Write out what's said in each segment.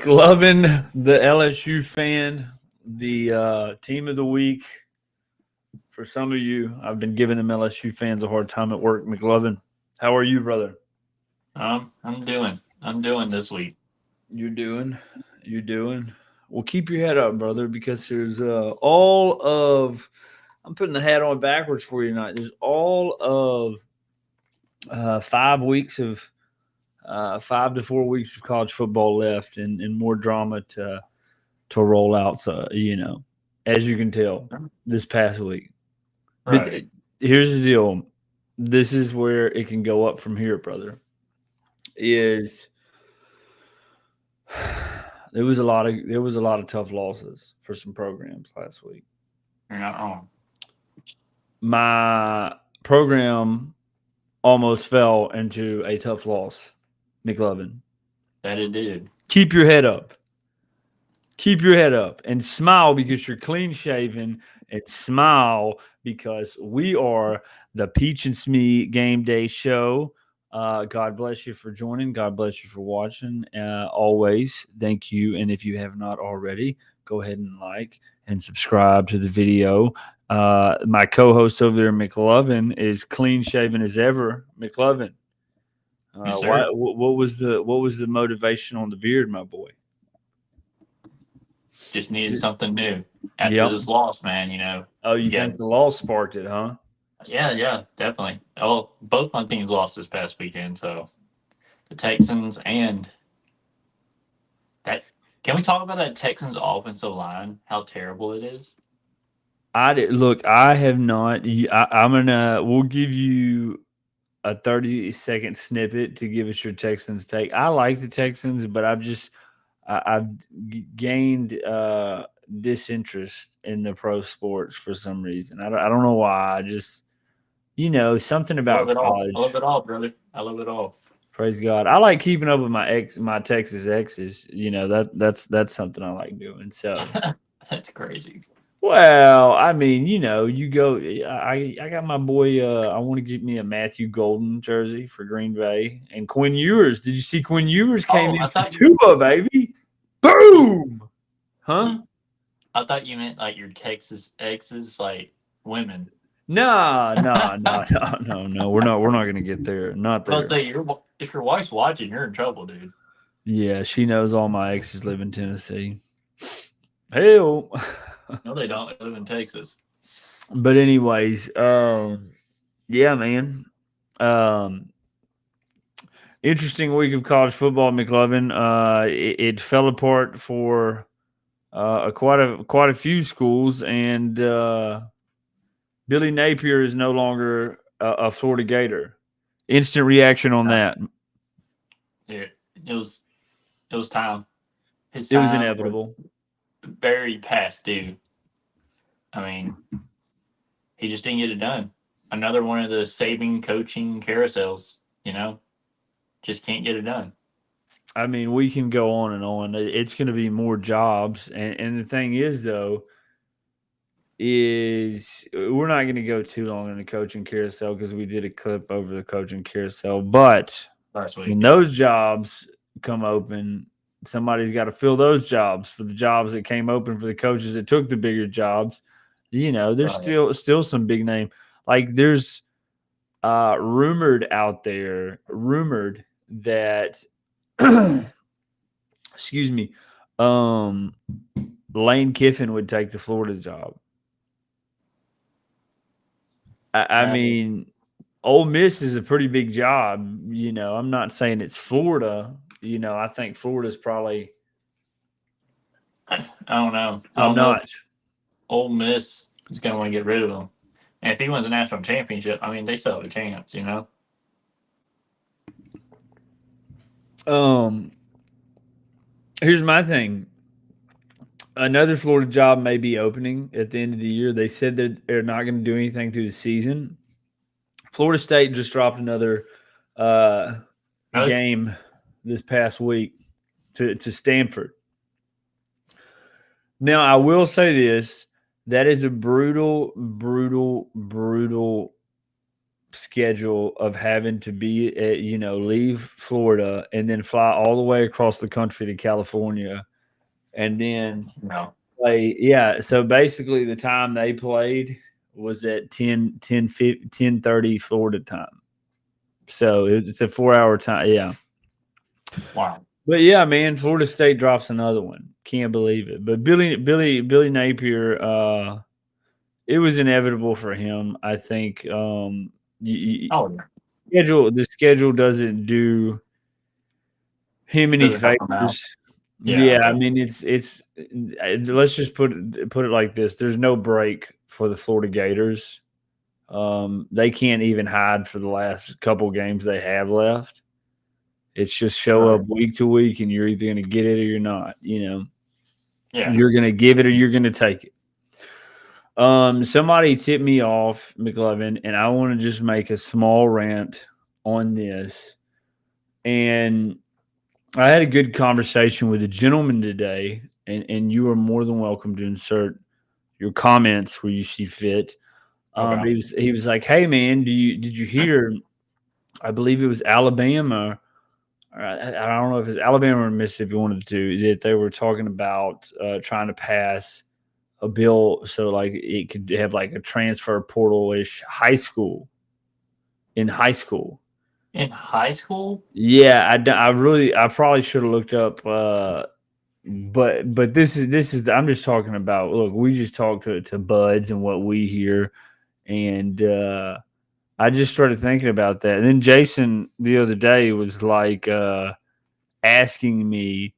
McLovin, the LSU fan, the team of the week. For some of you, I've been giving them LSU fans a hard time at work. McLovin, how are you, brother? I'm doing this week. You're doing, you're doing. Well, keep your head up, brother, because there's all of. I'm putting the hat on backwards for you tonight. There's all of 5 weeks of 5 to 4 weeks of college football left, and more drama to roll out. So as you can tell, this past week. But Right. here's the deal. This is where it can go up from here, brother. Is there was a lot of tough losses for some programs last week. You're not wrong. My program almost fell into a tough loss, McLovin. That it did. Keep your head up. Keep your head up and smile because you're clean shaven, and smile because we are the Peach and Smee Game Day Show. God bless you for joining. God bless you for watching. Always, thank you. And if you have not already, go ahead and like and subscribe to the video. My co-host over there, McLovin, is clean shaven as ever. McLovin, Yes, why? sir. What was the motivation on the beard, my boy? Just needed something new after Yep. this loss, man. Oh, you Yeah, think the law sparked it, huh? yeah, definitely. Oh, both my teams lost this past weekend, so the Texans and that. Can we talk about that Texans offensive line? How terrible it is. I did look. I have not. I'm gonna. We'll give you a 30-second snippet to give us your Texans take. I like the Texans, but I've gained disinterest in the pro sports for some reason. I don't know why. I just something I love about it all. I love college. it all, brother. I love it all. Praise God. I like keeping up with my Texas exes. That's something I like doing. So. That's crazy. Well, I mean, you go. I got my boy. I want to get me a Matthew Golden jersey for Green Bay and Quinn Ewers. Did you see Quinn Ewers came Oh, in I for thought you. Tua, baby? you Boom! Huh? I thought you meant like your Texas exes, like women. Nah, nah, nah, nah, no, no. We're not gonna get there. Not Let's there. say if your wife's watching, you're in trouble, dude. Yeah, she knows all my exes live in Tennessee. Hell. No, they don't. They live in Texas. But anyways, yeah, man. Um, Interesting week of college football, McLovin. It fell apart for quite a few schools, and Billy Napier is no longer a Florida Gator. Instant reaction on That's that. it. It was time. His It was time was inevitable. very past due. I mean, he just didn't get it done. Another one of the saving coaching carousels. You know, just can't get it done. I mean, we can go on and on. It's going to be more jobs, and the thing is, though, is we're not going to go too long in the coaching carousel because we did a clip over the coaching carousel, but Last week, when yeah. those jobs come open, somebody's got to fill those jobs for the jobs that came open for the coaches that took the bigger jobs. There's Right. still some big name. Like there's rumored that excuse me, um Lane Kiffin would take the Florida job. I Uh, mean, Ole Miss is a pretty big job. I'm not saying it's Florida. I think Florida's probably I don't know. I top don't know if notch. Ole Miss is going to want to get rid of him. And if he wins a national championship, I mean, they still have a chance. You know. Um, Here's my thing. Another Florida job may be opening at the end of the year. They said that they're not going to do anything through the season. Florida State just dropped another uh, Really? game this past week to Stanford. Now, I will say this: that is a brutal, brutal, brutal schedule of having to be at, leave Florida and then fly all the way across the country to California and then No. play. Yeah. So basically, the time they played was at 10:30 Florida time. So it's a 4 hour time. Yeah. Wow. But yeah, man, Florida State drops another one. Can't believe it. But Billy Napier, it was inevitable for him. I think Oh, yeah. the schedule doesn't do him any Doesn't help them out. favors. Yeah, Yeah, I definitely. mean it's let's just put it like this. There's no break for the Florida Gators. They can't even hide for the last couple games they have left. It's just show up Right. week to week, and you're either going to get it or you're not. Yeah. You're going to give it or you're going to take it. Somebody tipped me off, McLovin, and I want to just make a small rant on this. And I had a good conversation with a gentleman today, and you are more than welcome to insert your comments where you see fit. Okay. He was like, "Hey man, did you hear? I believe it was Alabama. I don't know if it's Alabama or Mississippi, one of the two, that they were talking about trying to pass a bill so like it could have like a transfer portal ish high school in high school." In high school? Yeah, I probably should have looked up, but this is I'm just talking about. Look, we just talk to buds and what we hear, and I just started thinking about that. And then Jason the other day was like asking me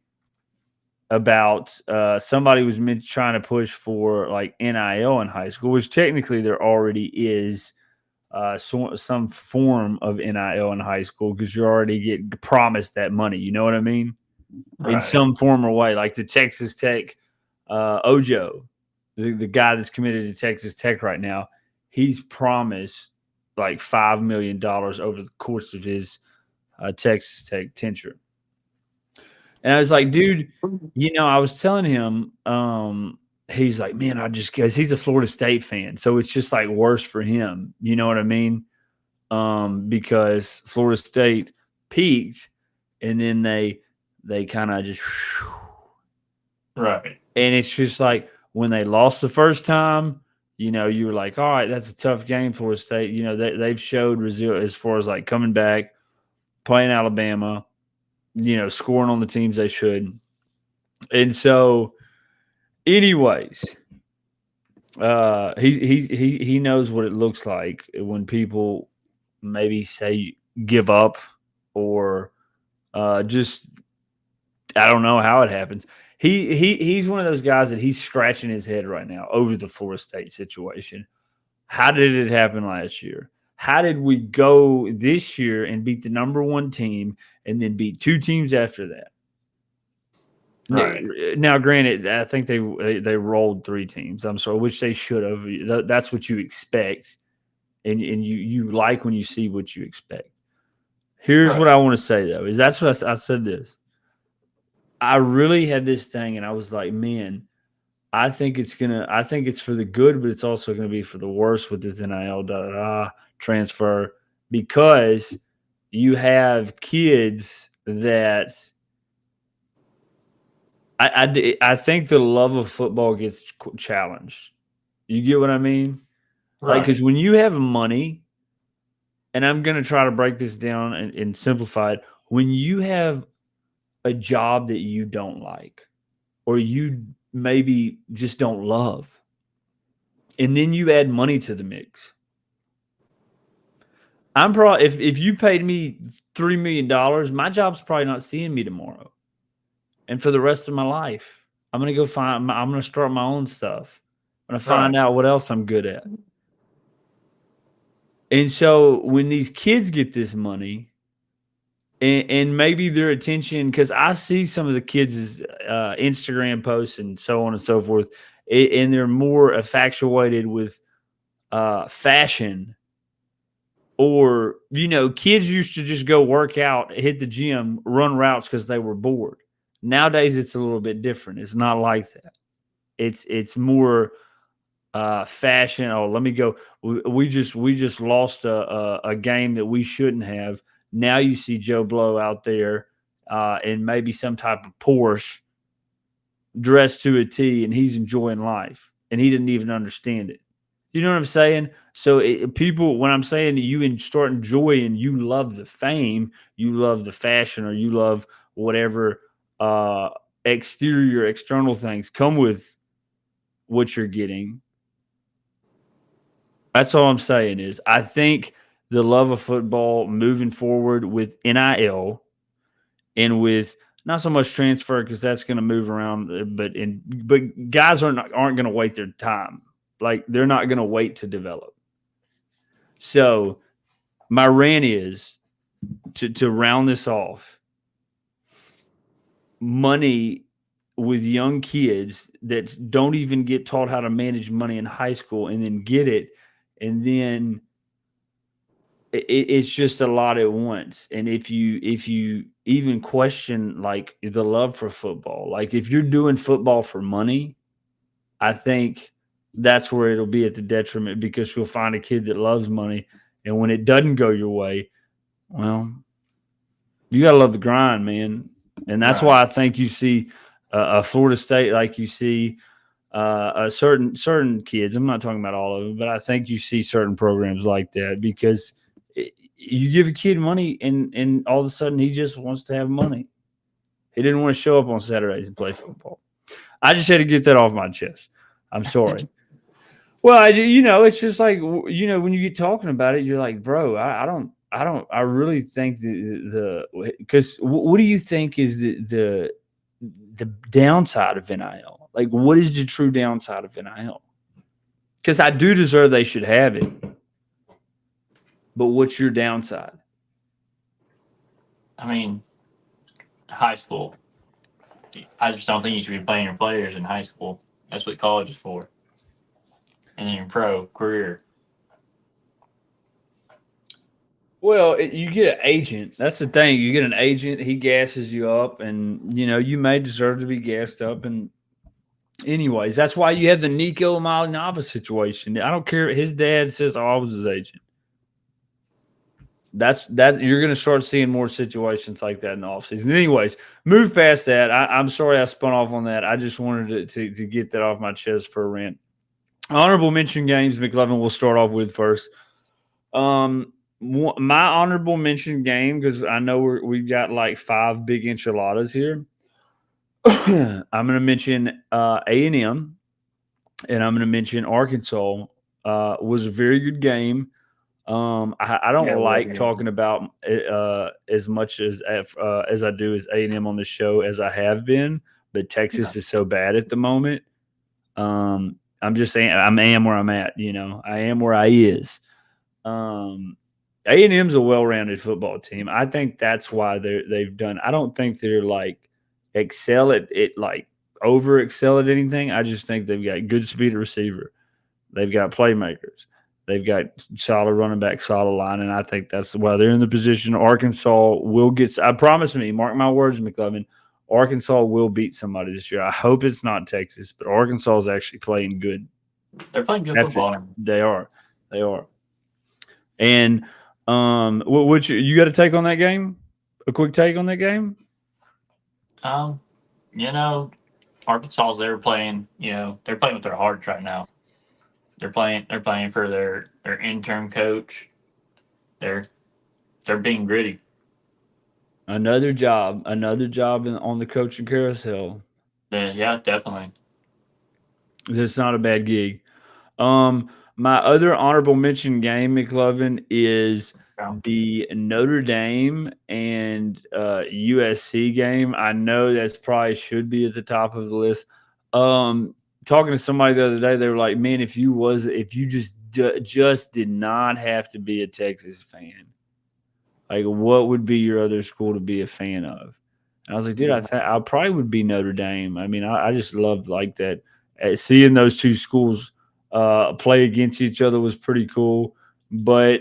about somebody was trying to push for like NIL in high school, which technically there already is some form of NIL in high school because you already get promised that money. You know what I mean? In Right. some form or way, like the Texas Tech Ojo, the guy that's committed to Texas Tech right now, he's promised like $5 million over the course of his Texas Tech tenure. And I was like, dude, I was telling him, he's like, man, I just because he's a Florida State fan, so it's just like worse for him. You know what I mean? Because Florida State peaked, and then they kind of just, Right. and it's just like when they lost the first time, you were like, all right, that's a tough game, Florida State. They've showed resilience as far as like coming back, playing Alabama, scoring on the teams they should. And so, anyways, he knows what it looks like when people maybe say give up or just I don't know how it happens. He's one of those guys that he's scratching his head right now over the Florida State situation. How did it happen last year? How did we go this year and beat the number one team and then beat two teams after that? Right. Now, granted, I think they rolled three teams. I'm sorry, which they should have. That's what you expect, and you like when you see what you expect. Here's what Right. I want to say though: is that's what I said this. I really had this thing, and I was like, man, I think it's for the good, but it's also gonna be for the worse with this NIL transfer because you have kids that I think the love of football gets challenged. You get what I mean? Like, because Right. when you have money, and I'm going to try to break this down and simplify it, when you have a job that you don't like, or you maybe just don't love, and then you add money to the mix. I'm probably if you paid me $3 million, my job's probably not seeing me tomorrow, and for the rest of my life, I'm gonna go find. I'm gonna start my own stuff. I'm gonna find Right. out what else I'm good at. And so when these kids get this money, and maybe their attention, because I see some of the kids' Instagram posts and so on and so forth, and they're more infatuated with fashion. Or, kids used to just go work out, hit the gym, run routes because they were bored. Nowadays, it's a little bit different. It's not like that. It's more. fashion. Oh, let me go. We just lost a game that we shouldn't have. Now you see Joe Blow out there in maybe some type of Porsche, dressed to a T, and he's enjoying life, and he didn't even understand it. You know what I'm saying? So people, when I'm saying that start enjoying, you love the fame, you love the fashion, or you love whatever uh, external things come with what you're getting. That's all I'm saying is I think the love of football moving forward with NIL and with not so much transfer because that's going to move around, but guys aren't going to wait their time. Like they're not going to wait to develop. So my rant is to round this off. Money with young kids that don't even get taught how to manage money in high school and then get it, and then it's just a lot at once. And if you even question like the love for football, like if you're doing football for money, I think that's where it'll be at the detriment because you'll find a kid that loves money, and when it doesn't go your way, well, you gotta love the grind, man. And that's Right. why I think you see a Florida State, like you see a certain kids. I'm not talking about all of them, but I think you see certain programs like that because you give a kid money, and all of a sudden he just wants to have money. He didn't want to show up on Saturdays and play football. I just had to get that off my chest. I'm sorry. Well, it's just like when you get talking about it, you're like, bro, I really think because what do you think is the downside of NIL? Like, what is the true downside of NIL? Because I do deserve they should have it, but what's your downside? I mean, high school. I just don't think you should be playing your players in high school. That's what college is for. And then your pro career. Well, you get an agent. That's the thing. You get an agent. He gasses you up, and you may deserve to be gassed up. And anyways, that's why you have the Nico Malinava situation. I don't care. His dad says, "Oh, I was his agent." That you're going to start seeing more situations like that in the offseason. Anyways, move past that. I'm sorry I spun off on that. I just wanted to get that off my chest for a rant. Honorable mention games, McLovin. We'll start off with first. My honorable mention game, because I know we've got like 5 big enchiladas here. I'm going to mention A&M, and I'm going to mention Arkansas. Was a very good game. I don't Yeah, like talking about as much as I do as A&M on the show as I have been, but Texas is so bad at the moment. I'm just saying I am where I'm at. I am where I is. A&M's a well-rounded football team. I think that's why they've done. I don't think they're like excel at it, like over excel at anything. I just think they've got good speed receiver. They've got playmakers. They've got solid running back, solid line, and I think that's why they're in the position. Arkansas will get. I promise me, mark my words, McLovin. Arkansas will beat somebody this year. I hope it's not Texas, but Arkansas is actually playing good. they're playing good football. They are. They are. And what you got to take on that game? A quick take on that game? Um, you know, Arkansas, they're playing. They're playing with their hearts right now. They're playing. They're playing for their interim coach. They're they're being gritty. Another job on the coaching carousel. Yeah, definitely. That's not a bad gig. My other honorable mention game, McLovin, is Yeah. the Notre Dame and USC game. I know that's probably should be at the top of the list. Talking to somebody the other day, they were like, "Man, if you just did not have to be a Texas fan, like what would be your other school to be a fan of?" And I was like, "Dude, I probably would be Notre Dame. I mean, I just loved like that. Seeing those two schools play against each other was pretty cool. But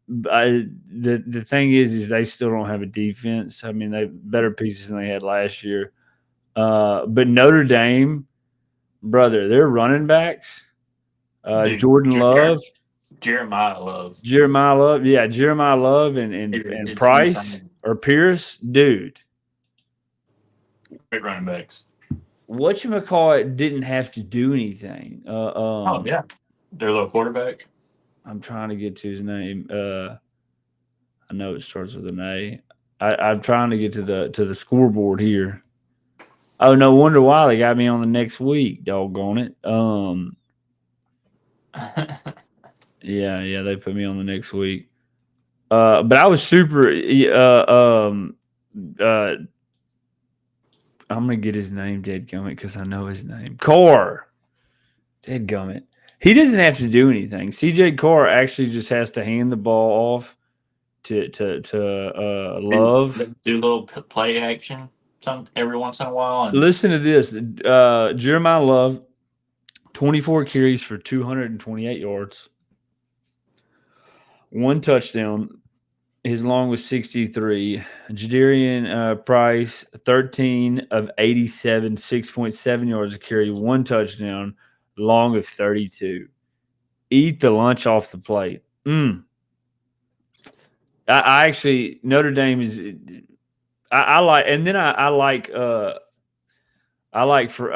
the thing is they still don't have a defense. I mean, they have better pieces than they had last year. But Notre Dame, brother, their running backs. Dude, Jordan Love, Jeremiah Love Jeremiah Love, yeah, Jeremiah Love, and is Price insane. or Pierce, dude. Great running backs. Whatchamacallit didn't have to do anything. Oh yeah, their little quarterback. I'm trying to get to his name. I know it starts with an A. I'm trying to get to the scoreboard here. Oh, no wonder why they got me on the next week. Doggone it. Yeah, they put me on the next week. But I was super. Uh, I'm gonna get his name, Deadgummit, because I know his name. Carr. Deadgummit. He doesn't have to do anything. CJ Carr actually just has to hand the ball off to Love. Do a little play action every once in a while, and Listen to this. Jeremiah Love, 24 carries for 228 yards, one touchdown. His long was 63. Jadarian Price, 13 of 87, 6.7 yards a carry, one touchdown, long of 32. Eat the lunch off the plate. I actually, Notre Dame is, I like, and then I like, for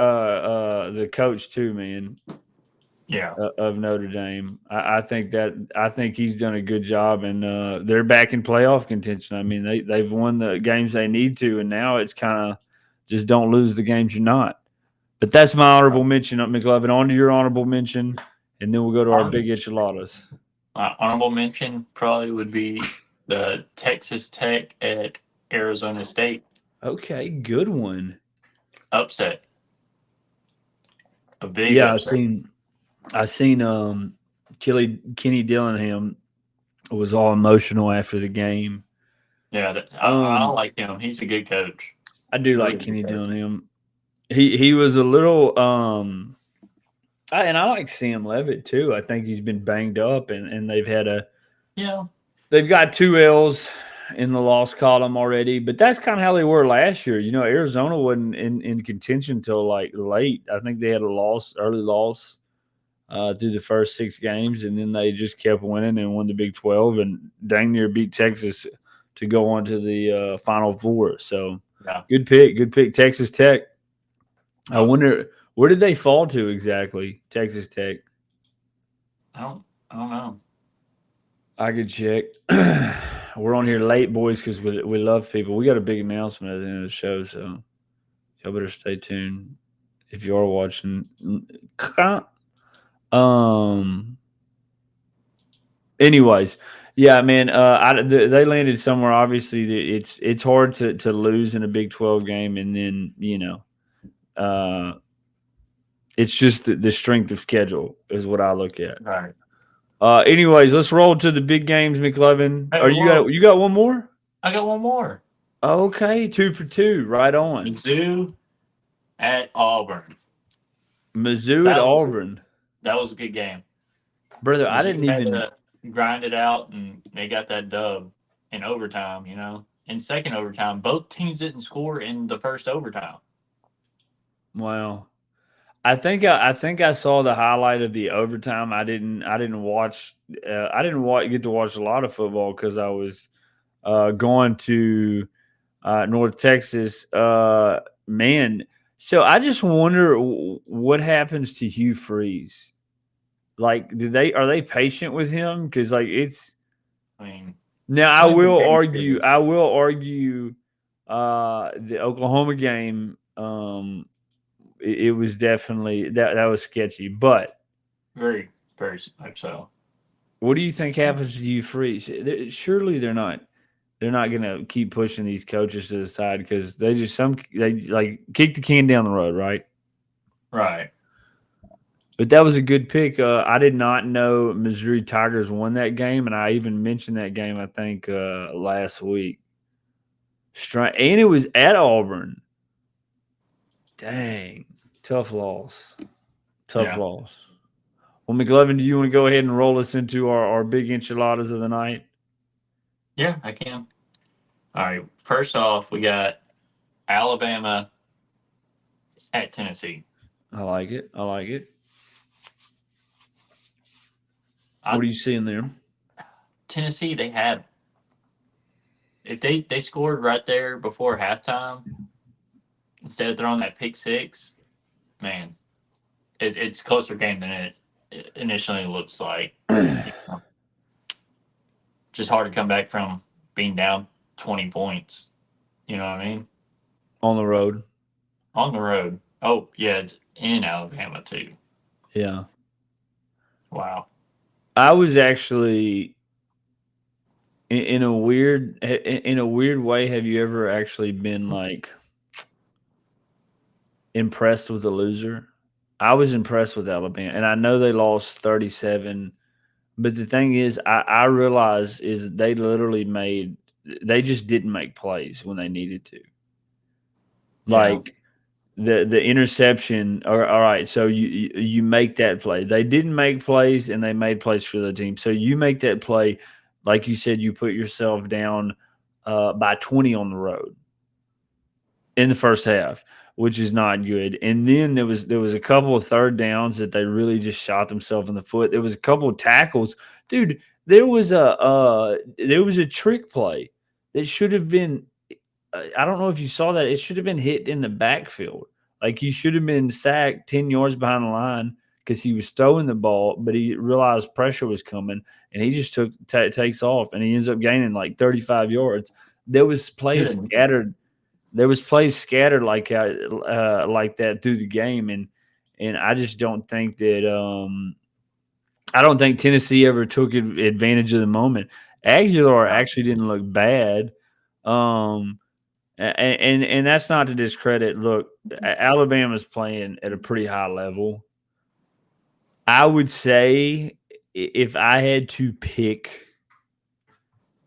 the coach too, man. yeah, Of Notre Dame. I think he's done a good job, and they're back in playoff contention. I mean, they've won the games they need to, and now it's kind of just don't lose the games you're not. But that's my honorable mention, McLovin. On to your honorable mention, and then we'll go to our big enchiladas. my honorable mention probably would be the Texas Tech at Arizona State Okay, good one. upset. A big Yeah, upset. I seen Kenny Dillingham was all emotional after the game. Yeah, I like him. He's a good coach. I do Really like Kenny good coach. Dillingham. He was a little and I like Sam Levitt too. I think he's been banged up, and Yeah, they've got 2 L's in the loss column already. But that's kind of how they were last year. Arizona wasn't in contention until like late. I think they had early loss through the first 6 games, and then they just kept winning and won the Big 12 and dang near beat Texas to go on to the Final Four. So yeah. good pick, Texas Tech. I wonder where did they fall to exactly, Texas Tech. I don't know. I could check. We're on here late, boys, because we love people. We got a big announcement at the end of the show, so y'all better stay tuned if you are watching. Anyways, yeah, man. They landed somewhere. Obviously, it's hard to lose in a Big 12 game, and then it's just the strength of schedule is what I look at. Right. Anyways, let's roll to the big games, McLevin. Hey, Are you got one more? I got one more. Okay, 2 for 2, right on. Mizzou at Auburn. Mizzou at Auburn, That was a good game. brother. Mizzou I didn't had even. to grind it out, and they got that dub in overtime. In second overtime, both teams didn't score in the first overtime. Wow. I think I saw the highlight of the overtime. I didn't watch. Get to watch a lot of football because I was going to North Texas. Man, so I just wonder what happens to Hugh Freeze. Like, are they patient with him? Because like it's. I mean, Now it's I only been will 10 argue. years. I will argue. The Oklahoma game. It was definitely that was sketchy. But Very, very much so. what do you think happens to you, Freeze? Surely they're not. They're not going to keep pushing these coaches to the side because they like kick the can down the road, right? Right. But that was a good pick. I did not know Missouri Tigers won that game, and I even mentioned that game I think last week. And it was at Auburn. Dang, tough loss. Tough loss. Well, McLevin, do you want to go ahead and roll us into our big enchiladas of the night? Yeah, I can. All right. First off, we got Alabama at Tennessee. I like it. What are you seeing there? Tennessee, they had if they scored right there before halftime instead of throwing that pick six, man, it's a closer game than it initially looks like. You know, just hard to come back from being down 20 points. You know what I mean? On the road. On the road. Oh yeah, it's in Alabama too. Yeah. Wow. I was actually in a weird way. Have you ever actually been like impressed with a loser? I was impressed with Alabama, and I know they lost 37. But the thing is, I realize is they literally they just didn't make plays when they needed to. Yeah. Like the interception. All right, so you make that play. They didn't make plays, and they made plays for the team. So you make that play, like you said, you put yourself down by 20 on the road in the first half, which is not good. And then there was a couple of third downs that they really just shot themselves in the foot. There was a couple of tackles, dude. There was a trick play that should have been. I don't know if you saw that. It should have been hit in the backfield. Like he should have been sacked 10 yards behind the line because he was throwing the ball, but he realized pressure was coming and he just takes off and he ends up gaining like 35 yards. There was plays Goodness. scattered there was plays scattered like that through the game, and I just don't think that I don't think Tennessee ever took advantage of the moment. Aguilar Wow. actually didn't look bad, and that's not to discredit. Look, Alabama's playing at a pretty high level. I would say if I had to pick,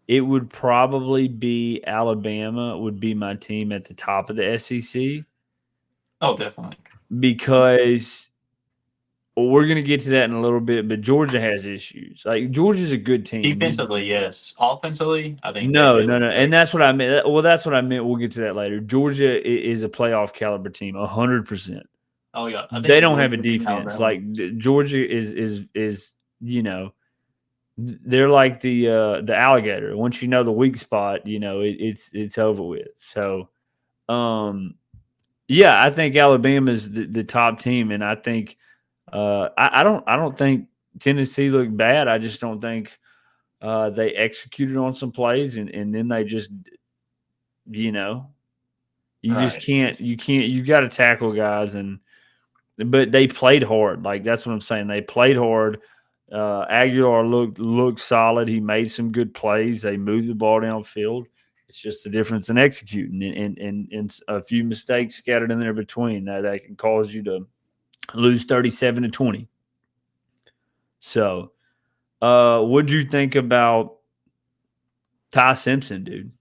it would probably be Alabama would be my team at the top of the SEC Oh, definitely. because we're going to get to that in a little bit, but Georgia has issues. Like Georgia's a good team. Defensively, yes. Offensively, I think No, they no, look no, and great. that's what I meant. Well, that's what I meant. We'll get to that later. Georgia is a playoff caliber team, 100%. Oh yeah, I They think don't have Georgia a beat defense. Alabama. Like Georgia is they're like the alligator. Once you know the weak spot, it's over with. So, um, yeah, I think Alabama's the top team, and I think I don't think Tennessee looked bad. I just don't think they executed on some plays, and then they just you know you just Right. can't you got to tackle guys, and but they played hard. Like that's what I'm saying. They played hard. Aguilar looked solid. He made some good plays. They moved the ball downfield. It's just the difference in executing and a few mistakes scattered in there between that can cause you to lose 37-20. So, what'd you think about Ty Simpson, dude?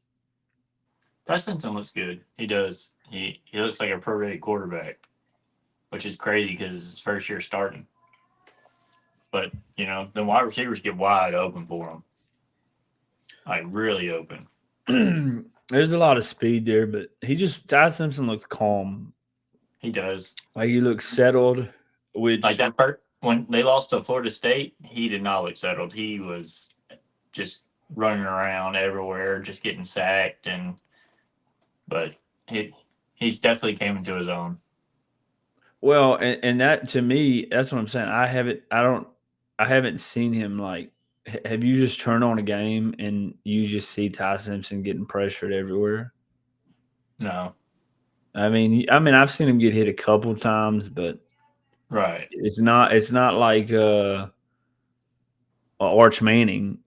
Ty Simpson looks good. He does. He looks like a pro-ready quarterback, which is crazy because it's his first year starting. But the wide receivers get wide open for him, like really open. There's a lot of speed there, but Ty Simpson looks calm. He does. Like he looks settled, Like which that part when they lost to Florida State, he did not look settled. He was just running around everywhere, just getting sacked, but he he's definitely came into his own. well, and that to me, that's what I'm saying. I haven't seen him like. Have you just turned on a game and you just see Ty Simpson getting pressured everywhere? No, I mean, I've seen him get hit a couple times, but right, it's not like Arch Manning,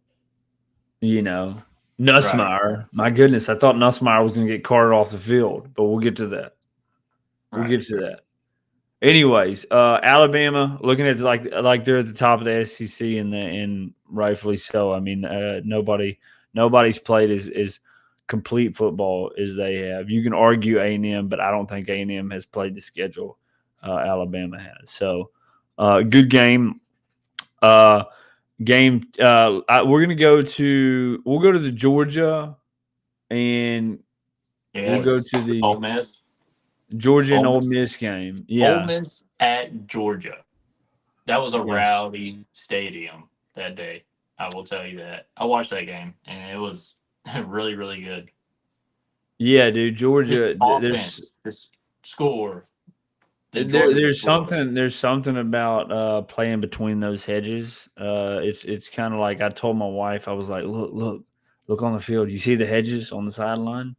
you know, right, Nussmeyer. My goodness, I thought Nussmeyer was going to get carted off the field, but we'll get to that. We'll right. get to that. Anyways, Alabama looking at like they're at the top of the SEC and rightfully so. I mean, nobody's played as complete football as they have. You can argue A&M, but I don't think A&M has played the schedule Alabama has. So, good game. Uh, we'll go to the Georgia and we'll go Yes, to the Ole Miss, Georgia and Ole Ole Miss, Miss game. Ole Yeah. Miss at Georgia. That was a Yes. rowdy stadium that day. I will tell you that. I watched that game, and it was really, really good. Yeah, dude, Just Georgia. offense, just score. Then Georgia would score. There's something about playing between those hedges. It's kind of like I told my wife. I was like, look on the field. You see the hedges on the sideline,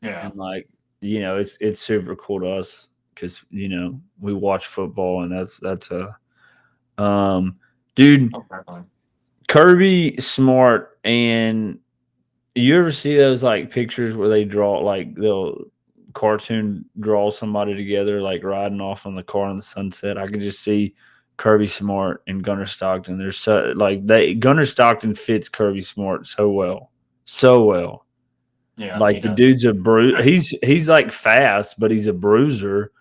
Yeah. and like it's super cool to us because we watch football, and that's a dude. Oh, definitely. Kirby Smart, and you ever see those like pictures where they draw like they'll cartoon draw somebody together like riding off on the car in the sunset? I can just see Kirby Smart and Gunnar Stockton. They're so like they Gunnar Stockton fits Kirby Smart so well, so well. Yeah, he Like the does. dude's a bruise. He's like fast, but he's a bruiser,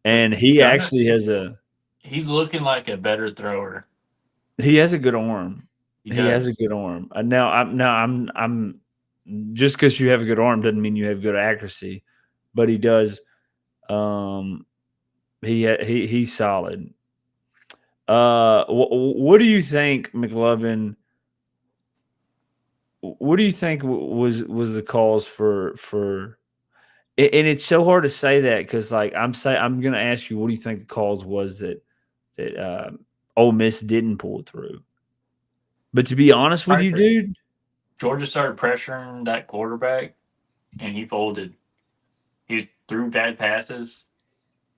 But and he Gunner, actually has a he's looking like a better thrower. he has a good arm. He He has a does. good arm. I'm just because you have a good arm doesn't mean you have good accuracy, but he does. Um, he's solid. What do you think, McLovin? What do you think was the cause for? And it's so hard to say that because like I'm gonna ask you, what do you think the cause was that Ole Miss didn't pull through? But to be honest with you, Pressure. dude, Georgia started pressuring that quarterback, and he folded. He threw bad passes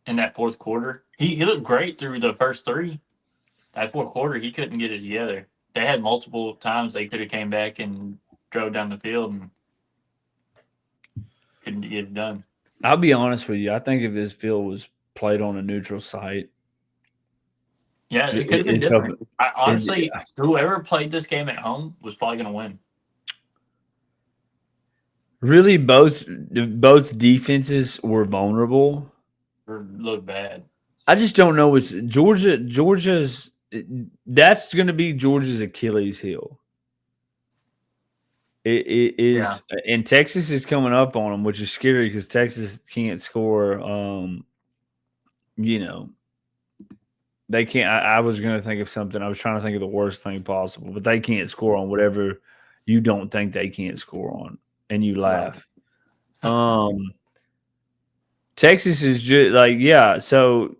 in that fourth quarter. He looked great through the first three. That fourth quarter, he couldn't get it together. They had multiple times they could have came back and drove down the field and couldn't get it done. I'll be honest with you. I think if this field was played on a neutral site, Yeah, it could have been it's up. different. Honestly, whoever played this game at home was probably going to win. Really, both defenses were vulnerable. Or look bad. I just don't know what's Georgia's. That's going to be Georgia's Achilles heel. It Yeah. is, and Texas is coming up on them, which is scary because Texas can't score. You know, they can't. I was going to think of something. I was trying to think of the worst thing possible, but they can't score on whatever you don't think they can't score on, and you laugh. Texas is just like, yeah. So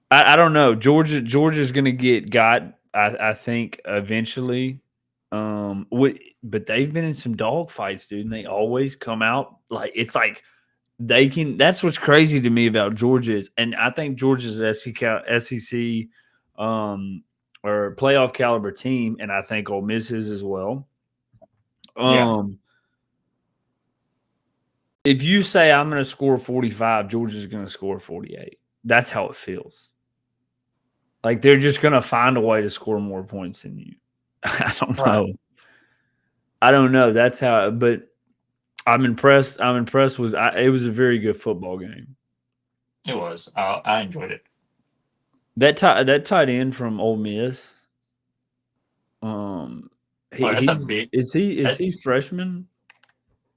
I don't know. Georgia's going to got. I think eventually. But they've been in some dog fights, dude, and they always come out like it's like they can. That's what's crazy to me about Georgia is, and I think Georgia's SEC, or playoff caliber team, and I think Ole Miss is as well. Yeah. If you say I'm going to score 45, Georgia's going to score 48. That's how it feels. Like they're just going to find a way to score more points than you. I don't know. Right. I don't know. That's how. But I'm impressed. I'm impressed with. It was a very good football game. It was. I enjoyed it. That tight end from Ole Miss. That's a big. Is That, he freshman?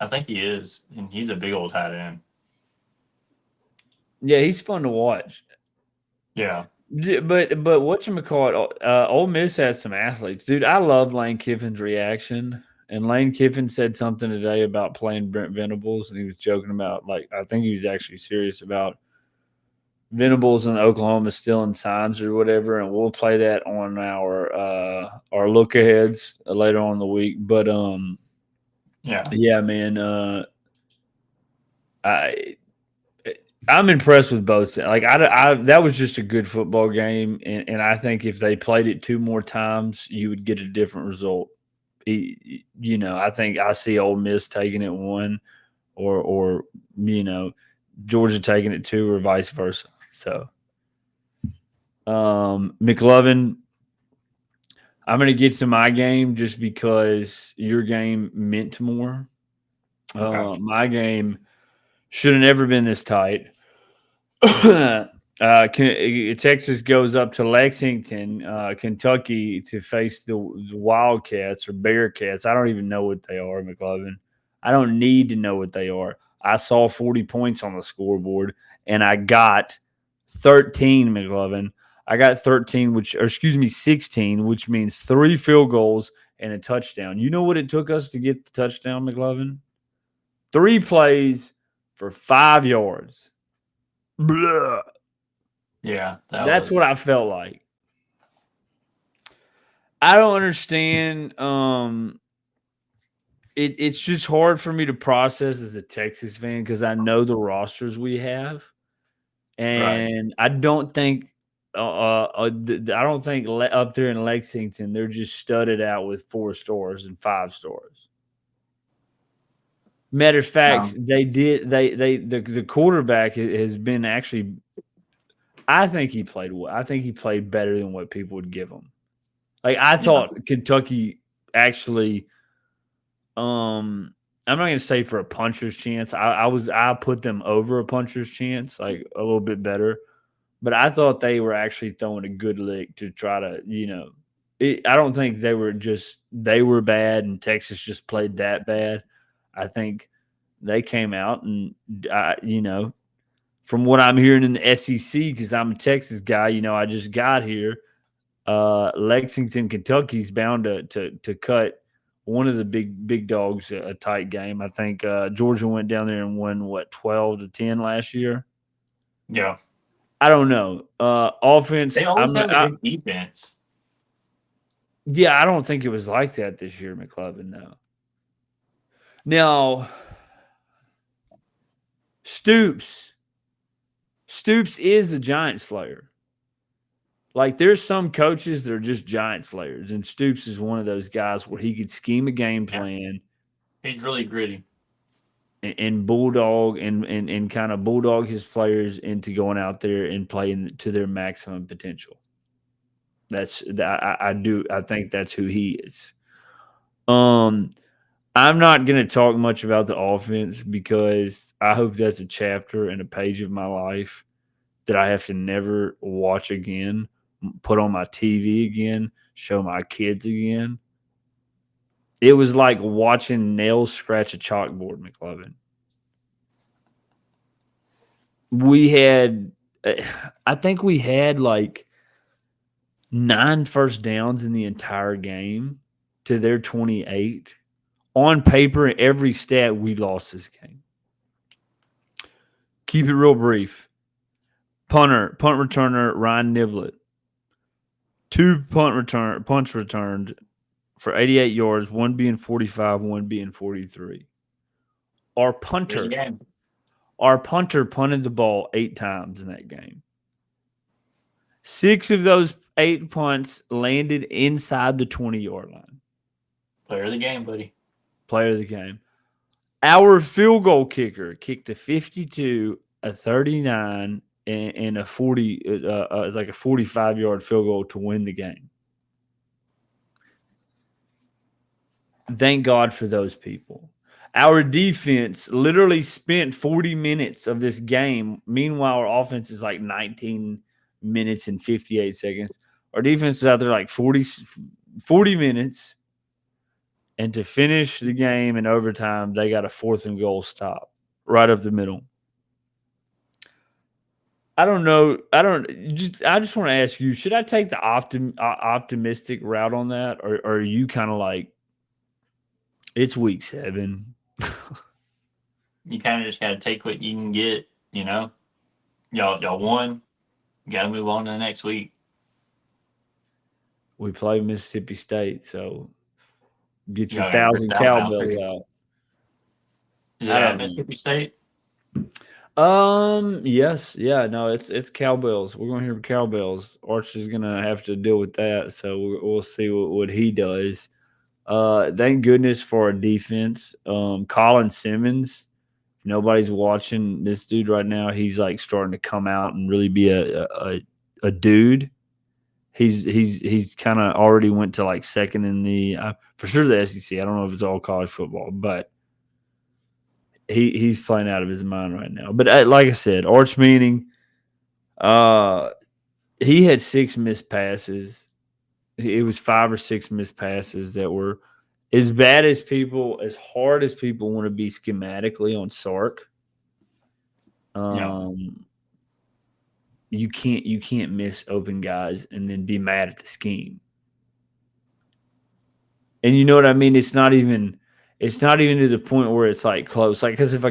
I think he is, and he's a big old tight end. Yeah, he's fun to watch. Yeah. But whatchamacallit, Ole Miss has some athletes. Dude, I love Lane Kiffin's reaction. And Lane Kiffin said something today about playing Brent Venables, and he was joking about, like, I think he was actually serious about Venables and Oklahoma stealing signs or whatever, and we'll play that on our look aheads later on in the week. But yeah, man, I'm impressed with both. Like that was just a good football game, and I think if they played it two more times, you would get a different result. I think I see Ole Miss taking it one, or Georgia taking it two, or vice versa. So, McLovin, I'm going to get to my game just because your game meant more. Okay. My game should have never been this tight. Texas goes up to Lexington, Kentucky, to face the Wildcats or Bearcats. I don't even know what they are, McLovin. I don't need to know what they are. I saw 40 points on the scoreboard, and I got 13, McLovin. I got 13, or excuse me, 16, which means 3 field goals and a touchdown. You know what it took us to get the touchdown, McLovin? 3 plays for 5 yards. Blah. Yeah, that That's what was I felt like. I don't understand. It's just hard for me to process as a Texas fan because I know the rosters we have, right. and I don't think. I don't think up there in Lexington they're just studded out with 4 stars and 5 stars. Matter of fact, No, they did. The quarterback has been actually. I think he played well. I think he played better than what people would give him. Like I yeah, thought Kentucky actually. I'm not gonna say for a puncher's chance. I put them over a puncher's chance, like a little bit better. But I thought they were actually throwing a good lick to try to, I don't think they were bad and Texas just played that bad. I think they came out and, from what I'm hearing in the SEC, because I'm a Texas guy, I just got here. Lexington, Kentucky's bound to cut one of the big dogs a tight game. I think Georgia went down there and won 12-10 last year. yeah. I don't know. They Offense, always have a good defense. yeah, I don't think it was like that this year, McLovin. No. Now, Stoops. Stoops is a giant slayer. Like there's some coaches that are just giant slayers, and Stoops is one of those guys where he could scheme a game Yeah, plan he's really gritty. and bulldog and kind of bulldog his players into going out there and playing to their maximum potential. I think that's who he is. Um, I'm not going to talk much about the offense because I hope that's a chapter and a page of my life that I have to never watch again, put on my TV again, show my kids again. It was like watching nails scratch a chalkboard, McLovin. We had, I think we had like 9 first downs in the entire game to their 28. On paper, every stat, we lost this game. Keep it real brief. Punt returner, Ryan Niblett. 2 punts returned for 88 yards, one being 45, one being 43. Our Here's the punter, game. our punter punted the ball 8 times in that game. 6 of those 8 punts landed inside the 20-yard line. Player of the game, buddy. Player of the game. Our field goal kicker kicked a 52, a 39, and a 40, like a 45-yard field goal to win the game. Thank God for those people. Our defense literally spent 40 minutes of this game. Meanwhile, our offense is like 19 minutes and 58 seconds. Our defense is out there like 40 minutes. And to finish the game in overtime, they got a 4th and goal stop right up the middle. I don't know. I just want to ask you: should I take the optimistic route on that, or are you kind of like it's week 7? You kind of just got to take what you can get. Y'all won. You got to move on to the next week. We play Mississippi State, so get You your got to rip 1,000 that one out cowbells too. out. Is it I at don't know. Mississippi State? Yes, yeah, no, it's cowbells. We're gonna hear cowbells. Archer's gonna have to deal with that, so we'll see what he does. Thank goodness for our defense. Colin Simmons. If nobody's watching this dude right now, he's like starting to come out and really be a dude. He's kind of already went to like second in the for sure the SEC. I don't know if it's all college football, but he's playing out of his mind right now. But like I said, Arch Meaning, he had 6 missed passes. It was 5 or 6 missed passes that were as bad as as hard as people want to be schematically on Sark. Yeah. you can't miss open guys and then be mad at the scheme. And you know what I mean? It's not even to the point where it's like close. Like because if a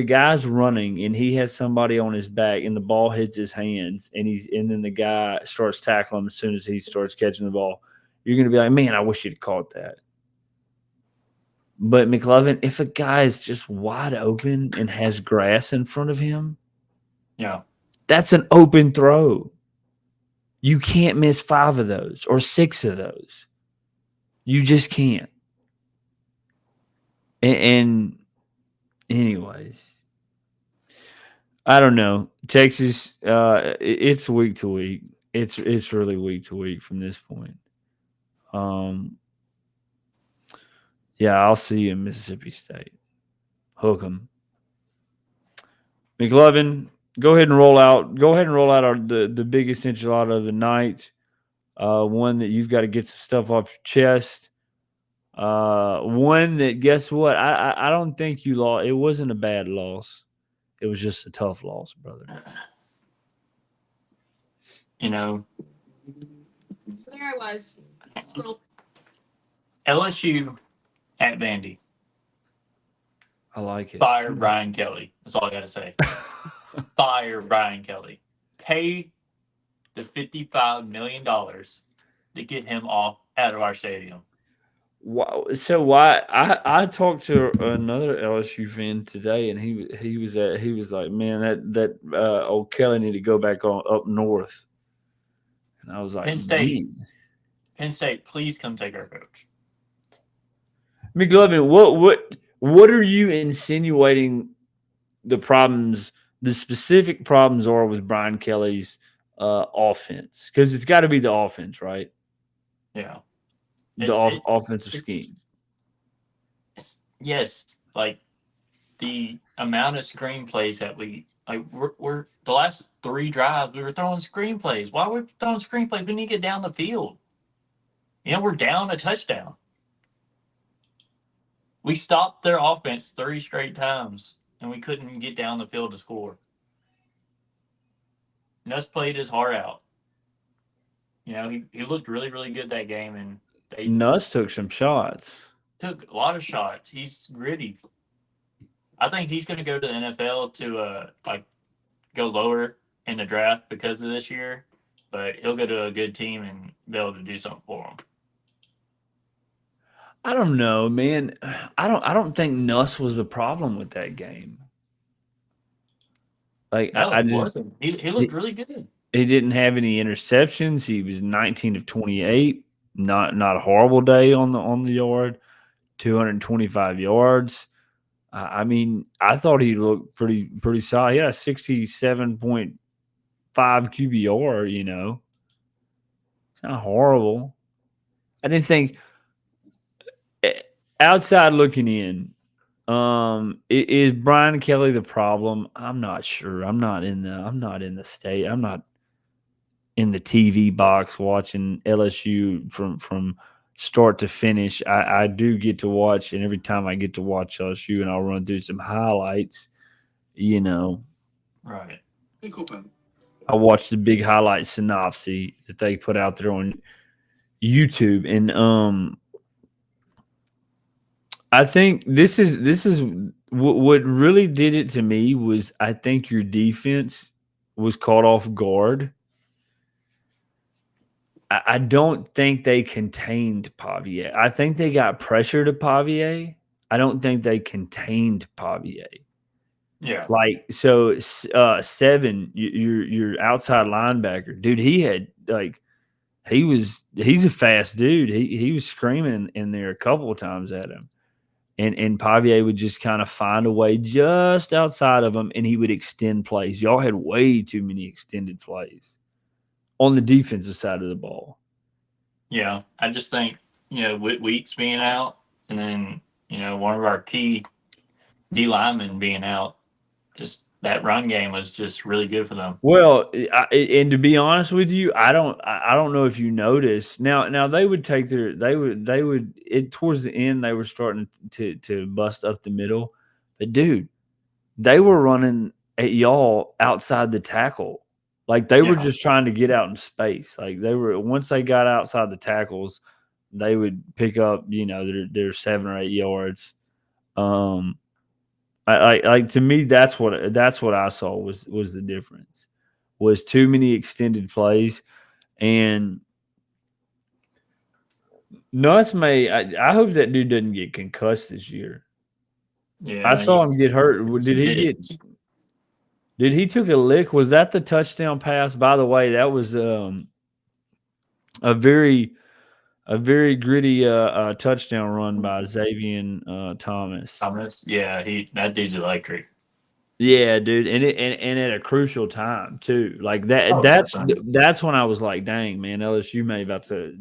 guy's running and he has somebody on his back and the ball hits his hands and then the guy starts tackling him as soon as he starts catching the ball, you're gonna be like, man, I wish you'd caught that. But McLovin, if a guy is just wide open and has grass in front of him, Yeah. that's an open throw. You can't miss 5 of those or 6 of those. You just can't. And anyways, I don't know. Texas, it's week to week. It's really week to week from this point. Um, yeah, I'll see you in Mississippi State. Hook 'em. McLovin, go ahead and roll out. Go ahead and roll out the biggest enchilada of the night. One that you've got to get some stuff off your chest. One that guess what? I don't think you lost. It wasn't a bad loss. It was just a tough loss, brother. You know, So there I was. Little LSU at Vandy. I like it. Fire Brian Kelly. That's all I got to say. Fire Brian Kelly. Pay the $55 million to get him off out of our stadium. Wow. So why I talked to another LSU fan today, and he was like, man, that old Kelly need to go back on up north. And I was like, Penn State. "Man." Penn State, please come take our coach. McLovin, what are you insinuating the problems, the specific problems are with Brian Kelly's offense? Because it's got to be the offense, right? Yeah. The offensive scheme. Yes, like the amount of screenplays that we're the last 3 drives we were throwing screenplays. Why are we throwing screenplays? We need to get down the field. We're down a touchdown. We stopped their offense 3 straight times, and we couldn't get down the field to score. Nuss played his heart out. He looked really, really good that game, and they Nuss took some shots. took a lot of shots. He's gritty. I think he's going to go to the NFL to go lower in the draft because of this year, but he'll go to a good team and be able to do something for them. I don't know, man. I don't think Nuss was the problem with that game. Like No, I he just wasn't. He looked really good. he didn't have any interceptions. He was 19 of 28. Not a horrible day on the yard. 225 yards. I mean, I thought he looked pretty solid. He had a 67.5 QBR. It's not horrible. I didn't think outside looking in. Is Brian Kelly the problem? I'm not sure. I'm not in the state. I'm not in the TV box watching LSU from start to finish. I do get to watch, and every time I get to watch LSU, and I'll run through some highlights. Right. I watch the big highlight synopsis that they put out there on YouTube, and I think this is what really did it to me was I think your defense was caught off guard. I don't think they contained Pavier. I think they got pressure to Pavier. I don't think they contained Pavier. Yeah. Like so, Seven, your outside linebacker, dude. He's a fast dude. He was screaming in there a couple of times at him. And Pavier would just kind of find a way just outside of him, and he would extend plays. Y'all had way too many extended plays on the defensive side of the ball. Yeah. I just think, Weeks being out, and then, one of our key D linemen being out, just that run game was just really good for them. Well, and to be honest with you, I don't know if you noticed. Now they would take they would towards the end they were starting to bust up the middle, but dude, they were running at y'all outside the tackle. Like they were Yeah. just trying to get out in space. Like they were once they got outside the tackles, they would pick up, their 7 or 8 yards. Um, like to me, that's what I saw was the difference. Was too many extended plays, and Nuss I hope that dude doesn't get concussed this year. Yeah. I saw him get hurt. Did he took a lick? Was that the touchdown pass? By the way, that was a very gritty touchdown run by Xavier Thomas. Thomas? Yeah, that dude's electric. Yeah, dude, and at a crucial time too. Like that. Oh, definitely. That's when I was like, dang man, LSU may about to,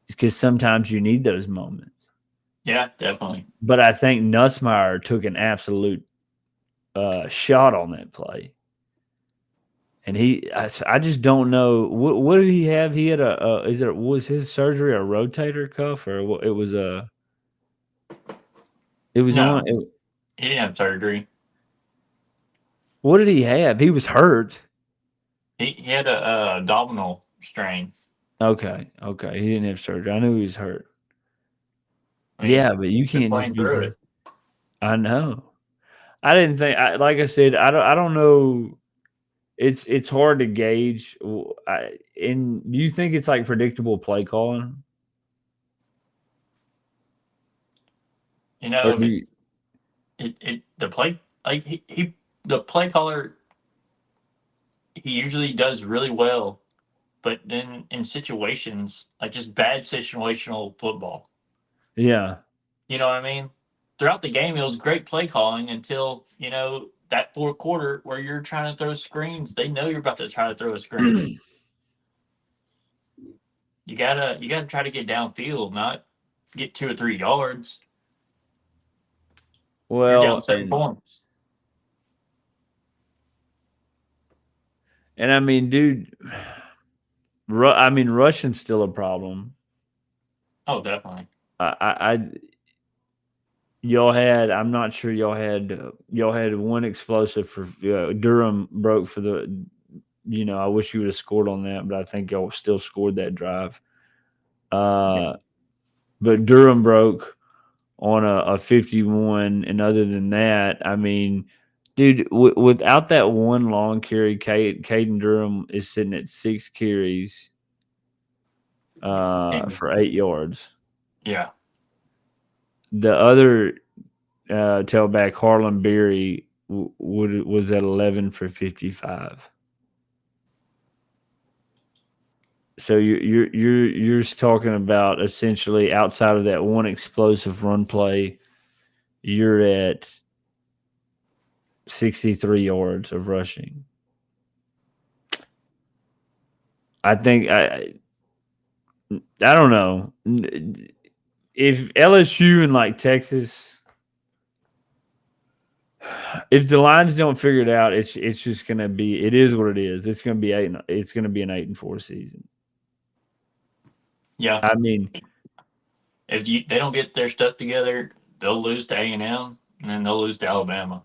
because sometimes you need those moments. Yeah, definitely. But I think Nussmeier took an absolute shot on that play. And I just don't know what did he have? He had was his surgery a rotator cuff or what? It was No, on. he didn't have surgery. What did he have? He was hurt. He had a abdominal strain. Okay, he didn't have surgery. I knew he was hurt. I mean, Yeah, but you can't just playing be. through it. I know. I didn't think. Like I said, I don't know. It's hard to gauge. And do you think it's like predictable play calling? You know, the play like the play caller, he usually does really well, but then in situations like just bad situational football. Yeah. You know what I mean? Throughout the game, it was great play calling until that fourth quarter where you're trying to throw screens. They know you're about to try to throw a screen. You gotta try to get downfield, not get 2 or 3 yards. Well, you're down 7 points. And I mean, dude, Russian's still a problem. Oh, definitely. Y'all had. I'm not sure y'all had one explosive for Durham broke for the. I wish you would have scored on that, but I think y'all still scored that drive. But Durham broke on a 51, and other than that, I mean, dude, without that one long carry, Caden Durham is sitting at 6 carries for 8 yards. Yeah. The other tailback, Harlan Berry, was at 11 for 55. So you're talking about essentially outside of that one explosive run play, you're at 63 yards of rushing. I think I don't know if LSU and like Texas, if the Lions don't figure it out, it's just gonna be. It is what it is. It's gonna be It's gonna be an 8-4 season. Yeah. I mean, if they don't get their stuff together, they'll lose to A&M, and then they'll lose to Alabama.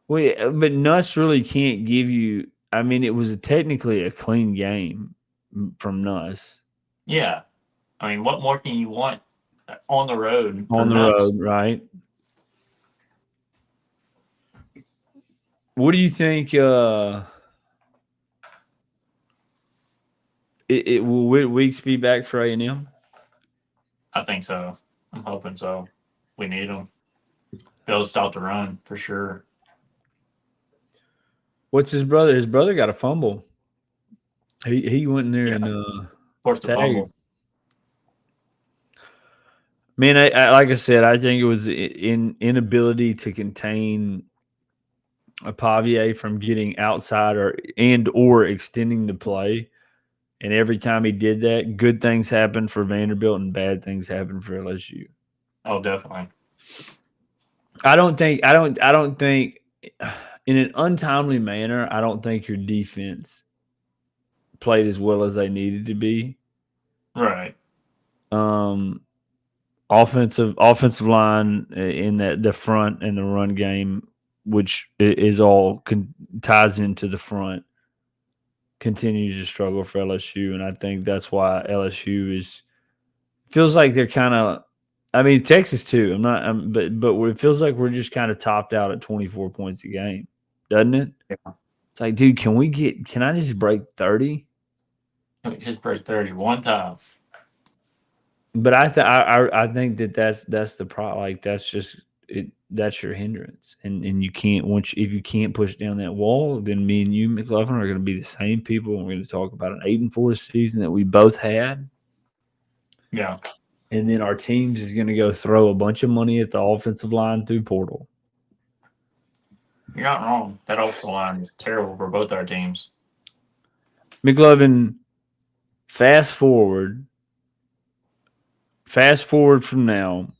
But Nuss really can't give you. I mean, it was technically a clean game from Nuss. Yeah, I mean, what more can you want on the road? On the road, right? What do you think? Will Weeks be back for A&M? I think so. I'm hoping so. We need them. Be able to stop the run for sure. What's his brother? His brother got a fumble. He went in there and forced the fumble. Man, I like I said, I think it was inability to contain Pavia from getting outside or extending the play. And every time he did that, good things happened for Vanderbilt and bad things happened for LSU. Oh, definitely. I don't think in an untimely manner, I don't think your defense played as well as they needed to be. Right. Offensive line in the front and the run game which is all ties into the front, continues to struggle for LSU, and I think that's why LSU feels like they're kind of. I mean, Texas too. But it feels like we're just kind of topped out at 24 points a game, doesn't it? Yeah. It's like, dude, can I just break 30? Just break 30 one time. But I think that's the problem. Like that's just it. That's your hindrance, and you can't if you can't push down that wall, then me and you, McLaughlin, are going to be the same people. And we're going to talk about an 8-4 season that we both had, Yeah. and then our teams is going to go throw a bunch of money at the offensive line through portal. You're not wrong. That offensive line is terrible for both our teams. McLovin, fast forward from now.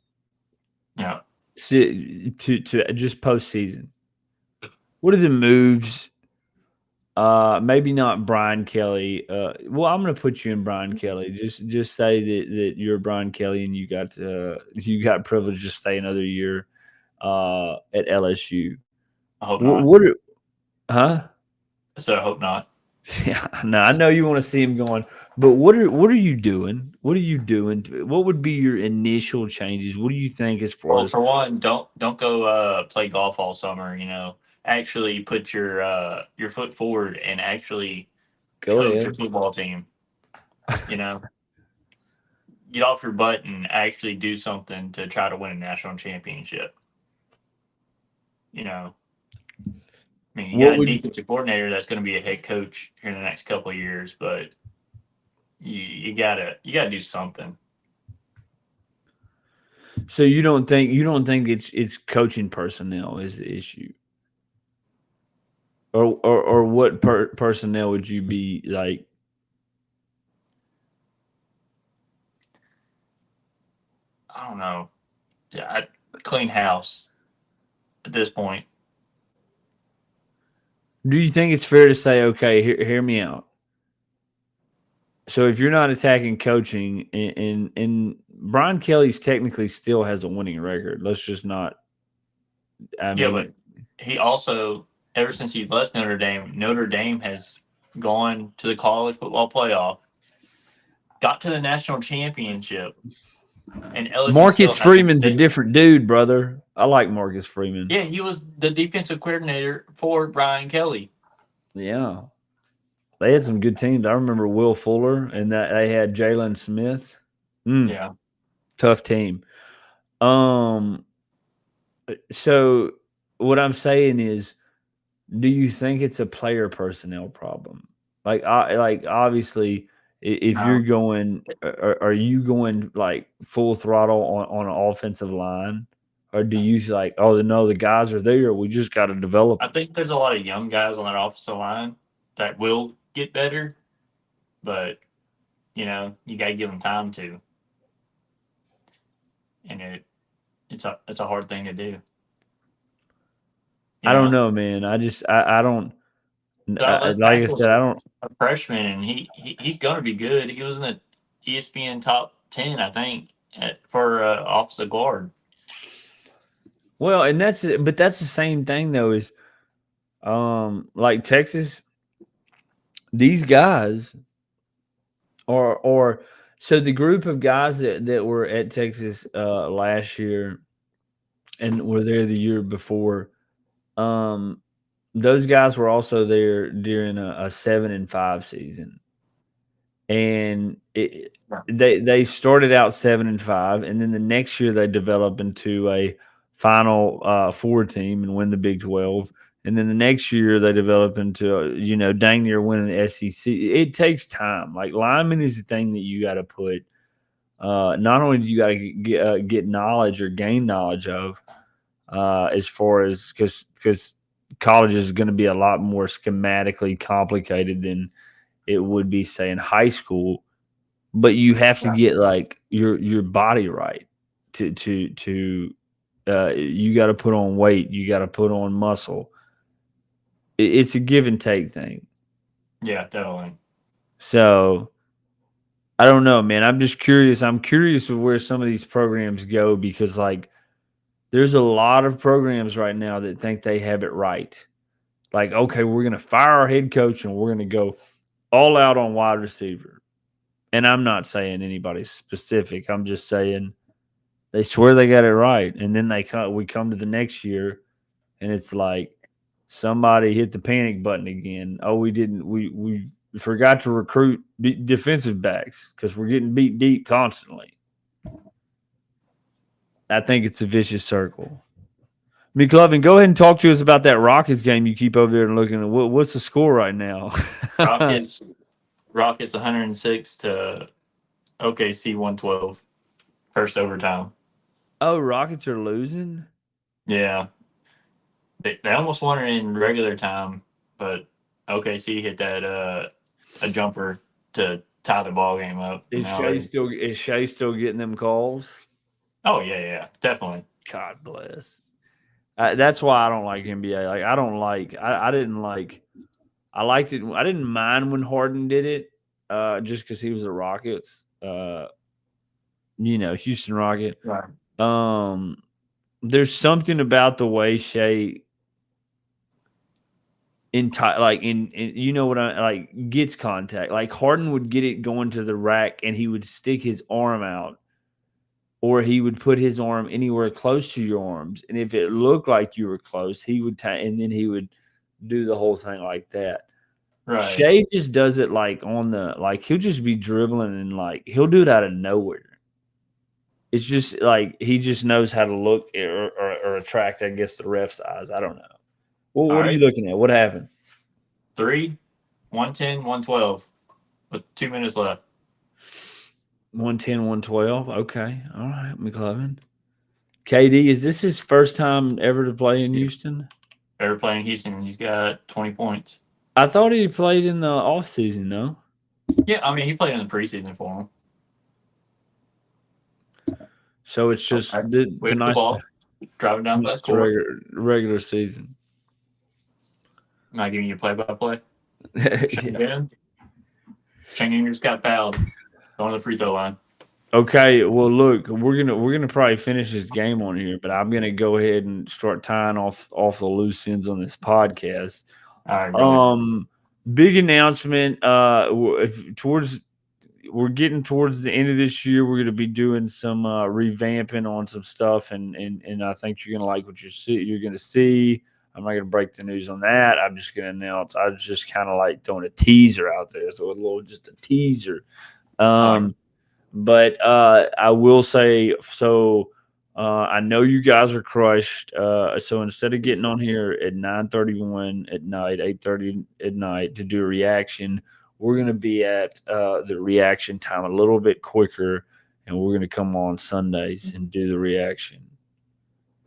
Yeah. To just postseason. What are the moves? Maybe not Brian Kelly. Well, I'm going to put you in Brian Kelly. Just say that you're Brian Kelly and you got privilege to stay another year at LSU. I hope not. Huh? So I hope not. Yeah, no, I know you want to see him going, but what are you doing? What are you doing? What would be your initial changes? What do you think as far Well, as for one, don't go play golf all summer. Actually put your foot forward and actually go coach ahead? your football team. Get off your butt and actually do something to try to win a national championship. I mean, you got a defensive coordinator that's going to be a head coach here in the next couple of years, but you gotta do something. So you don't think it's coaching personnel is the issue, or what personnel would you be like? I don't know. Yeah, clean house at this point. Do you think it's fair to say, okay, hear me out? So if you're not attacking coaching, and Brian Kelly's technically still has a winning record, let's just not. But he also, ever since he left Notre Dame has gone to the college football playoff, got to the national championship, and LSU Marcus Freeman's a different dude, brother. I like Marcus Freeman. Yeah, he was the defensive coordinator for Brian Kelly. Yeah. They had some good teams. I remember Will Fuller, and that they had Jalen Smith. Yeah. Tough team. So what I'm saying is, do you think it's a player personnel problem? Like obviously, if you're going, are you going like full throttle on an offensive line, or do you like, oh no, the guys are there, we just got to develop? I think there's a lot of young guys on that offensive line that will get better, but you got to give them time to, and it's a hard thing to do. I don't know, man. I don't. Like I said, I don't. A freshman, and he's going to be good. He was in the ESPN top 10, I think, for offensive guard. Well, and that's the same thing though. Is like Texas, these guys are so the group of guys that were at Texas last year and were there the year before. Those guys were also there during a 7-5 season, and they started out 7-5, and then the next year they develop into a Final Four team and win the Big 12, and then the next year they develop into dang near winning the SEC. It takes time. Like lineman is the thing that you got to put. Not only do you got to get knowledge or gain knowledge of, as far as because college is going to be a lot more schematically complicated than it would be, say, in high school. But you have to get like your body right to you got to put on weight, you got to put on muscle. It's a give and take thing. Yeah, definitely. So I don't know, man. I'm just curious. I'm curious of where some of these programs go because, like, There's a lot of programs right now that think they have it right. Like, okay, we're going to fire our head coach and we're going to go all out on wide receiver. And I'm not saying anybody specific. I'm just saying they swear they got it right, and then we come to the next year, and it's like somebody hit the panic button again. Oh, we didn't. We forgot to recruit defensive backs because we're getting beat deep constantly. I think it's a vicious circle. McLovin, go ahead and talk to us about that Rockets game you keep over there and looking at. What's the score right now? Rockets 106 to OKC 112. First overtime. Oh, Rockets are losing? Yeah. They almost won it in regular time, but OKC hit that a jumper to tie the ball game up. Is Shea still getting them calls? Oh yeah, definitely. God bless. That's why I don't like NBA. Like I don't like. I didn't like. I liked it. I didn't mind when Harden did it, just because he was a Rockets. Houston Rocket. Right. There's something about the way Shea gets contact. Like Harden would get it going to the rack and he would stick his arm out, or he would put his arm anywhere close to your arms, and if it looked like you were close, he would and then he would do the whole thing like that. Right. Shea just does it he'll just be dribbling and he'll do it out of nowhere. It's just he just knows how to look or attract, I guess, the ref's eyes. I don't know. Well, what are you looking at? What happened? 3, 110, 112 with 2 minutes left. 110, 112. Okay. All right, McLovin. KD, is this his first time ever to play in Houston? Ever playing Houston, he's got 20 points. I thought he played in the offseason, no? Yeah, I mean, he played in the preseason for him. So it's just the nice ball, driving down the court. Regular season. Am I giving you play-by-play? Changing just got fouled on the free throw line. Okay, well, look, we're gonna probably finish this game on here, but I'm gonna go ahead and start tying off the loose ends on this podcast. All right, big announcement. We're getting towards the end of this year. We're going to be doing some revamping on some stuff, and I think you're going to like what you're going to see. I'm not going to break the news on that. I'm just going to announce. I was just kind of like throwing a teaser out there, so just a teaser. But I will say so. I know you guys are crushed. So instead of getting on here at 9:31 at night, 8:30 at night to do a reaction, we're going to be at the reaction time a little bit quicker, and we're going to come on Sundays and do the reaction.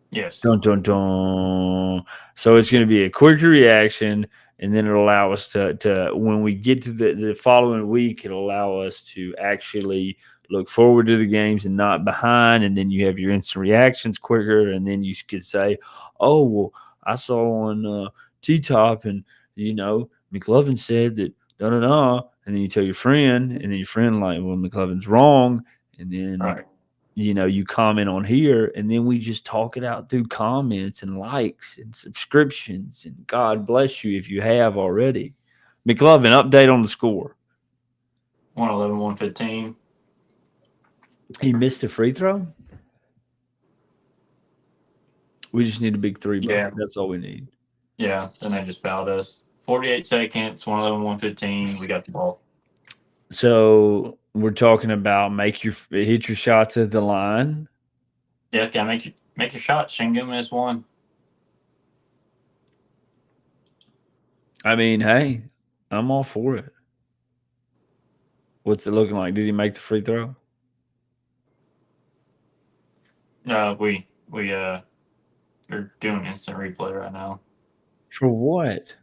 Yes. Dun, dun, dun. So it's going to be a quicker reaction, and then it'll allow us to when we get to the following week, it'll allow us to actually look forward to the games and not behind, and then you have your instant reactions quicker, and then you could say, oh, well, I saw on T-Top, and, McLovin said that, da-da-da, and then you tell your friend, and then your friend well, McLovin's wrong, and then, you comment on here, and then we just talk it out through comments and likes and subscriptions, and God bless you if you have already. McLovin, update on the score. 111, 115. He missed a free throw? We just need a big three. Yeah. That's all we need. Yeah, then they just fouled us. 48 seconds, 111, 115. We got the ball. So we're talking about hit your shots at the line. Yeah, can make your shots. Shingo missed one. I mean, hey, I'm all for it. What's it looking like? Did he make the free throw? No, we're doing instant replay right now. For what?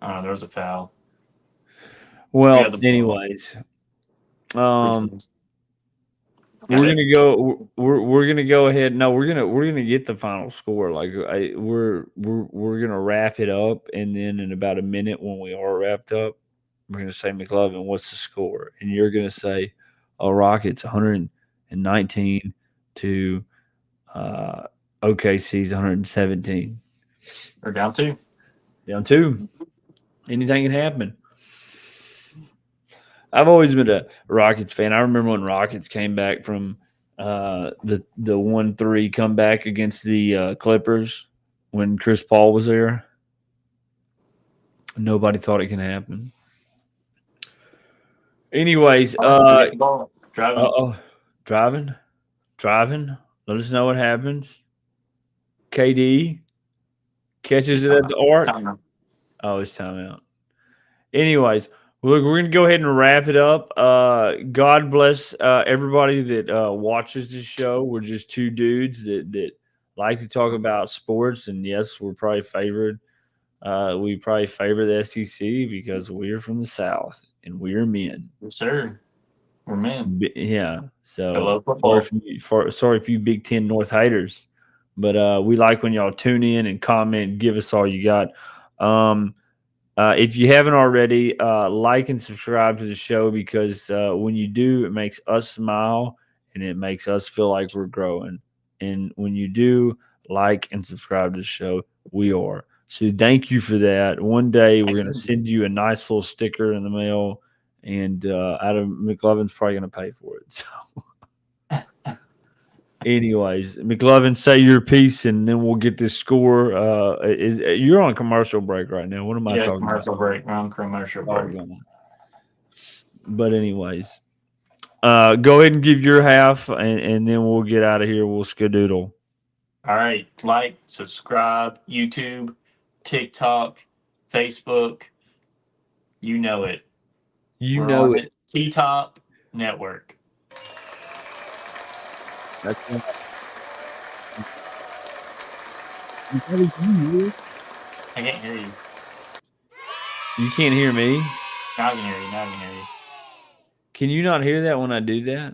There was a foul. Well, anyways, we're gonna go. We're gonna go ahead. No, we're gonna get the final score. We're gonna wrap it up, and then in about a minute, when we are wrapped up, we're gonna say, McLovin, what's the score? And you're gonna say, Rockets 119 to OKC's 117. We're down 2. Down 2. Anything can happen. I've always been a Rockets fan. I remember when Rockets came back from the 1-3 comeback against the Clippers when Chris Paul was there. Nobody thought it can happen. Anyways, Driving. driving. Let us know what happens. KD catches it at the arc. Timeout. Oh, it's timeout. Anyways, look, we're gonna go ahead and wrap it up. God bless everybody that watches this show. We're just two dudes that like to talk about sports, and yes, we're probably favored. We probably favor the SEC because we're from the South and we're men. Yes, sir. We're men. Yeah. So Hello, football. sorry if you Big Ten North haters, but we like when y'all tune in and comment, and give us all you got. If you haven't already, like and subscribe to the show because when you do, it makes us smile and it makes us feel like we're growing. And when you do like and subscribe to the show, we are. So thank you for that. One day we're going to send you a nice little sticker in the mail, and Adam McLovin's probably going to pay for it. So. Anyways, McLovin, say your piece, and then we'll get this score. You're on commercial break right now? What am I talking commercial about? break. We're on commercial break. But anyways, go ahead and give your half, and then we'll get out of here. We'll skadoodle. All right, like, subscribe, YouTube, TikTok, Facebook. You know it. You We're know on it. T-Top Network. That's it. I can't hear you. You can't hear me? Now I can hear you. Now I can hear you. Can you not hear that when I do that?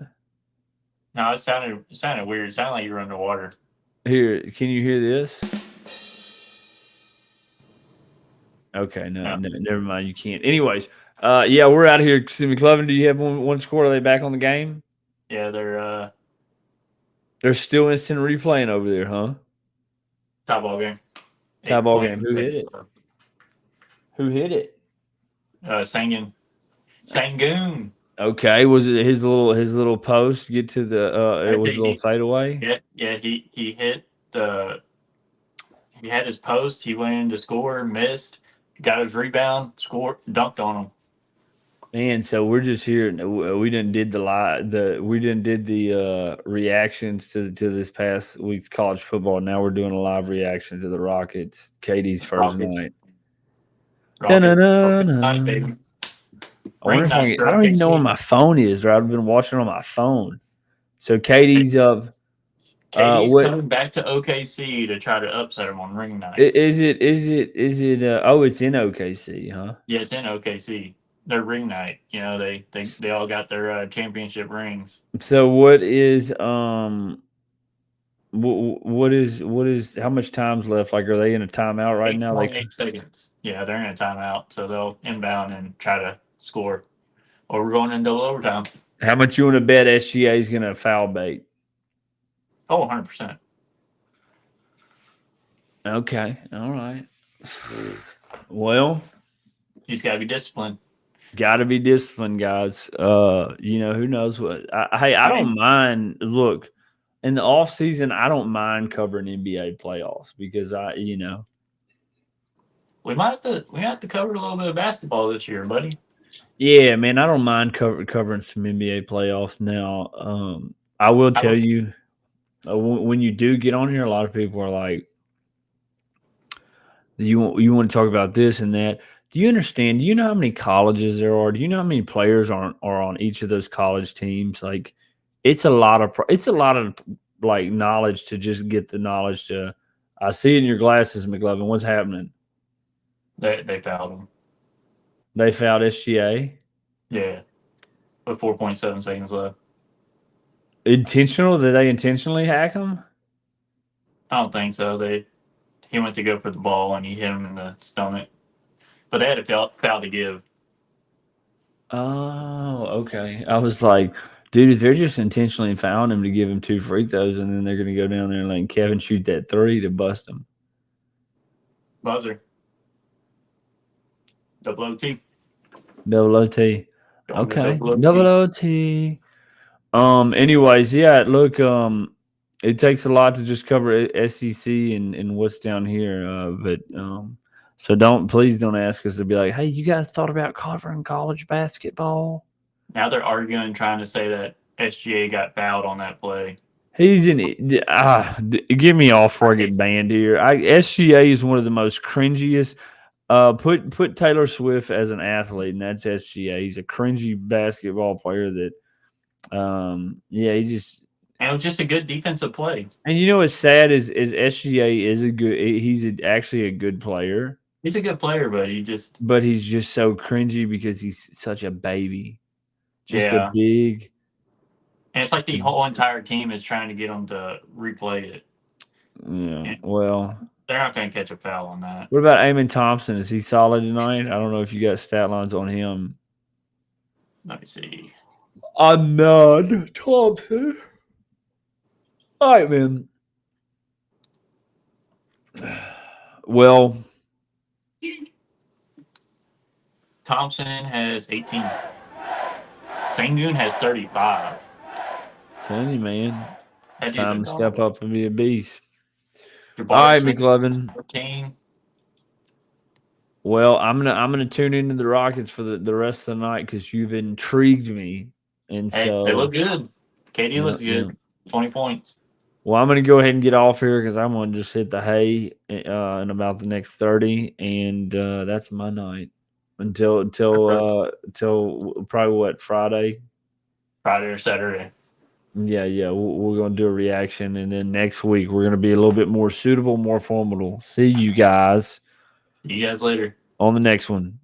No, it sounded weird. It sounded like you were underwater. Here, can you hear this? Okay, no, never mind. You can't. Anyways, yeah, we're out of here. See, McLovin, do you have one score? Are they back on the game? Yeah, they're still instant replaying over there, huh? tie ball game. Tie ball game. Who hit it? Who hit it? Sangoon. Okay, was it his little post get to the it was a little fadeaway? Yeah, he hit he had his post, he went in to score, missed, got his rebound, scored, dunked on him. Man, so we're just here. We didn't did the reactions to this past week's college football. Now we're doing a live reaction to the Rockets. Katie's first night. Night, baby. I wonder if I don't even know where my phone is. Right, I've been watching on my phone. So Katie's up. Katie's coming back to OKC to try to upset him on ring night. Is it? Oh, it's in OKC, huh? Yeah, it's in OKC. Their ring night. You know, they all got their championship rings. So what is what is how much time's left? Like, are they in a timeout right now? Like 8 seconds. Yeah, they're in a timeout, so they'll inbound and try to score, or we're going in double overtime. How much you want to bet SGA is going to foul bait? Oh, 100%. Okay, all right. Well, he's got to be disciplined. Got to be disciplined, guys. Who knows what? I don't mind. Look, in the off season, I don't mind covering NBA playoffs because we might have to cover a little bit of basketball this year, buddy. Yeah, man, I don't mind covering some NBA playoffs now. I will tell you, when you do get on here, a lot of people are like, you want to talk about this and that. Do you understand? Do you know how many colleges there are? Do you know how many players are on each of those college teams? Like, it's a lot of like knowledge to just get the knowledge to. I see in your glasses, McLovin. What's happening? They fouled him. They fouled SGA. Yeah, with 4.7 seconds left. Intentional? Did they intentionally hack him? I don't think so. He went to go for the ball and he hit him in the stomach. But they had a foul to give. Oh, okay. I was like, Dude, if they're just intentionally fouling him to give him 2 free throws, and then they're going to go down there and let Kevin shoot that 3 to bust him. Buzzer. Double OT. Double OT. Going to Okay. double Double OT. OT. Anyways, yeah, look, it takes a lot to just cover SEC and what's down here. So please don't ask us to be like, hey, you guys thought about covering college basketball? Now they're arguing, trying to say that SGA got fouled on that play. He's in get me off before I get banned here. SGA is one of the most cringiest. Put Taylor Swift as an athlete, and that's SGA. He's a cringy basketball player that, he just. And it was just a good defensive play. And you know what's sad is SGA is actually a good player. He's a good player, but he's just so cringy because he's such a baby, just Yeah. a big. And it's like the whole entire team is trying to get him to replay it. Yeah, well, they're not going to catch a foul on that. What about Amen Thompson? Is he solid tonight? I don't know if you got stat lines on him. Let me see. Amen Thompson. All right, man. Well, Thompson has 18. Sengun has 35. Telling you, man. It's That time to dude's a step dog. up and be a beast. Jabari All right, Smith, McLovin. 14. Well, I'm gonna tune into the Rockets for the rest of the night because you've intrigued me, and Hey, so they look good. KD looks good. yeah. 20 points. Well, I'm gonna go ahead and get off here because I'm gonna just hit the hay in about the next 30, and that's my night until probably Friday. Friday or Saturday. Yeah. We're gonna do a reaction, and then next week we're gonna be a little bit more suitable, more formidable. See you guys See you guys later. on the next one.